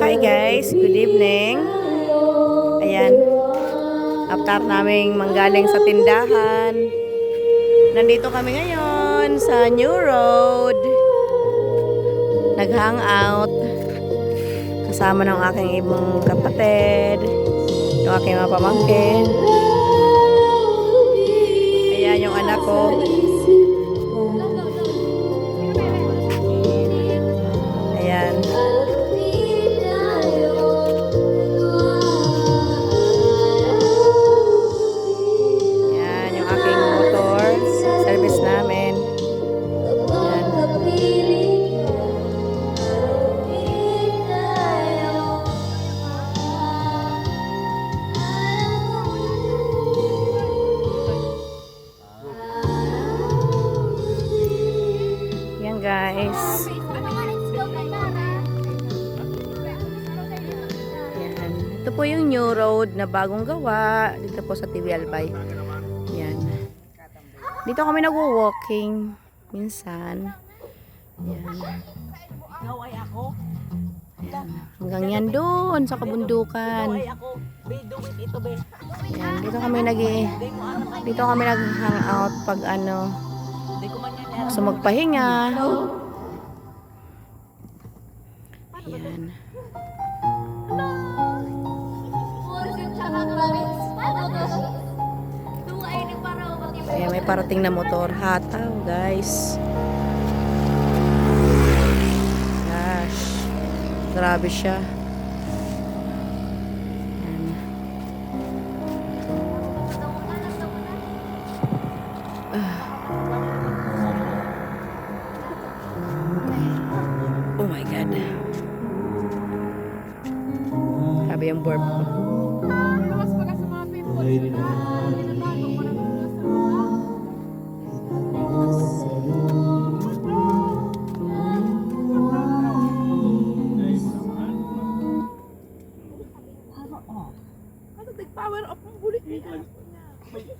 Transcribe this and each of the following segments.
Hi guys, good evening. Ayan, after naming manggaling sa tindahan, nandito kami ngayon sa New Road. Nag-hangout kasama ng aking ibang kapatid, yung aking mga pamangkin. Ayan yung anak ko. Ayan. Ayan yung aking motor. Service namin. Ayan. Ayan guys. Ayan. Ito po yung new road na bagong gawa dito po sa TV Albay. Ayan. Dito kami nag-walking minsan. Ayan. Ayan. Hanggang yan doon sa kabundukan. Ayan. Dito kami nag-hangout pag ano gusto magpahinga. Ayan. Ayan, may parating na motor. Hataw, guys. Gosh. Grabe siya. Ayan. Oh my God. Grabe yung burp ko. Power up ng bulit niya. Sige.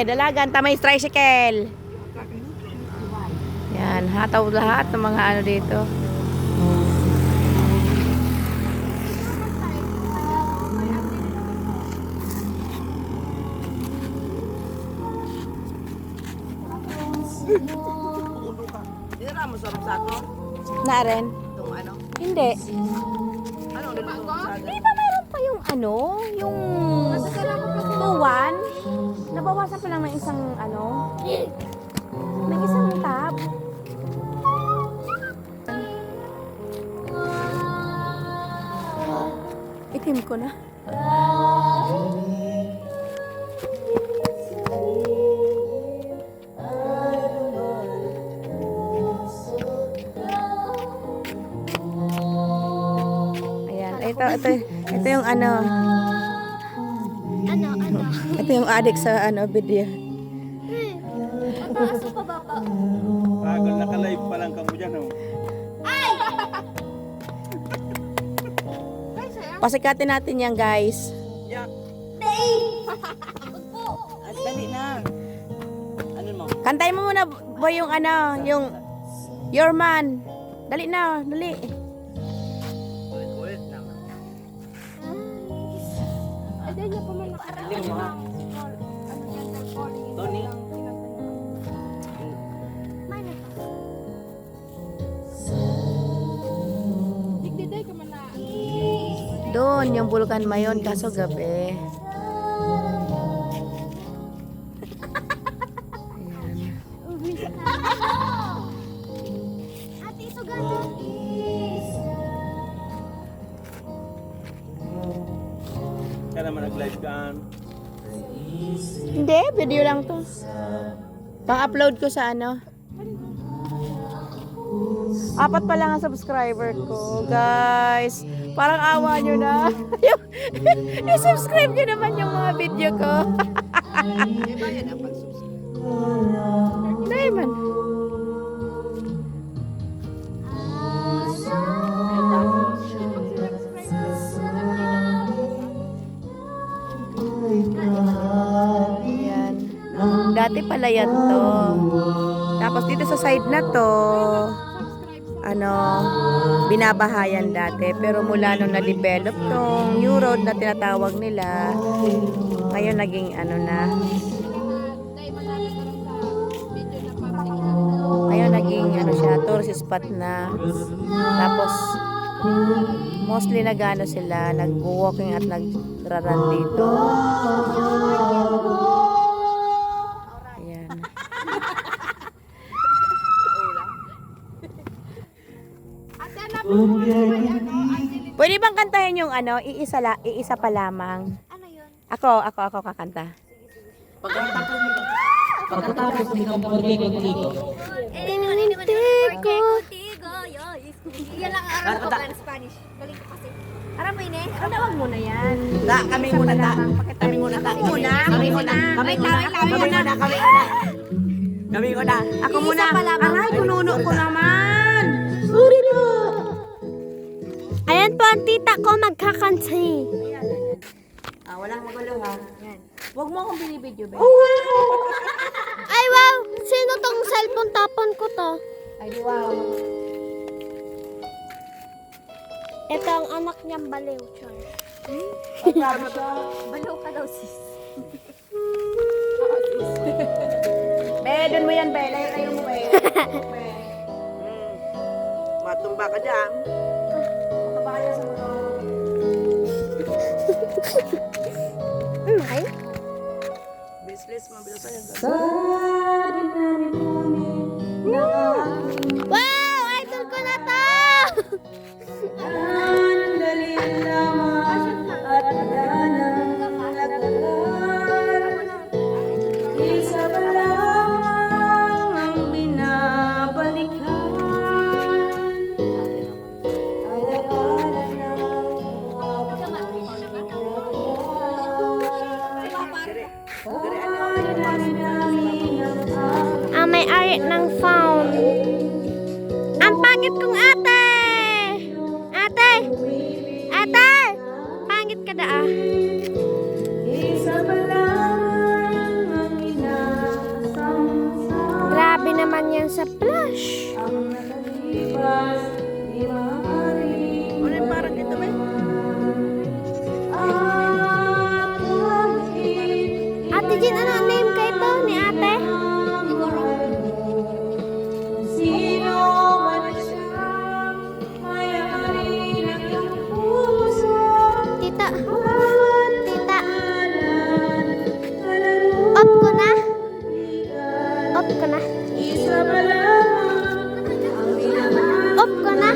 Dalagan, tamay tricycle. Yan, hataw lahat ng mga ano dito. Dinara mo sa rusako? Na rin? Itong ano? Hindi. Ano niluto mo sa Di ba mayroon pa yung ano? Yung 2-1? Nabawasan pa lang ng isang ano? May isang tab. Itim ko na. Ito yung ano. Ito yung addict sa ano video. Bagal naka-live pa lang kamo dyan, oh. Pasikatin natin yan, guys. Yak. Dali na. Ano mo? Kantay mo muna, boy, yung ano, yung Your Man. Dali na, dali. Ulit naman. Tony. Doon, yung Vulcan Mayon, kaso gabi. Kaya naman nag-live ka. Hindi, video lang to. Pang-upload ko sa ano. 4 pa lang ang subscriber ko, guys. Parang awa nyo na. I-subscribe nyo naman yung mga video ko. Hindi man. Yan. Dati pala yan to. Tapos dito sa side na to, binabahayan dati. Pero mula nung na-develop tong new road na tinatawag nila, ngayon naging na. Ngayon naging siya, tourist spot na. Tapos, mostly sila, nag-walking at nag-run dito. Ayan. Pwede bang kantahin yung iisa pa lamang? Ano yun? Ako kakanta. Pagkatapos ni Kampagay-Tigo, Yan lang ang aram ko ng Spanish. Galing ko kasi. Aram mo ini? Tawag mo na yan. Kami muna ta. Kami muna ta. Kami muna. Kami muna. Ako muna. Iisa pa lamang. Aray, kununo ko naman. Ayan po ang tita ko magkakansi. Walang magulo ha. Yan. Huwag mo akong binibidyo, be. Ay wow! Sino tong cellphone tapon ko to? Ay, wow. Ito ang anak niyang baliw, Char. Baliw ka daw, sis. Be, dun mo yan, be. Layo mo, be. Matumba ka dyan. Makabaya sa mga. Ay? Business, mabilis sa'yo. Wow! Idol ko na to! Isa pa lang ang binabalikan. Alaala ng Ang may-ari ng phone. Ang pangit kong ate! Ate! Ate! Pangit ka da isa pa lang ang inasang Grabe naman yan sa flash. ang nakalipas di maaari. Ano yung parang dito ba? At bakit Ate Jean, ano ang name kayo to ni ate? sino man siyang may-ari ng iyong puso? Tita. Tita. Kalaro Off ko na. Off ko na. isa pa lang ang minamahal. Off ko na.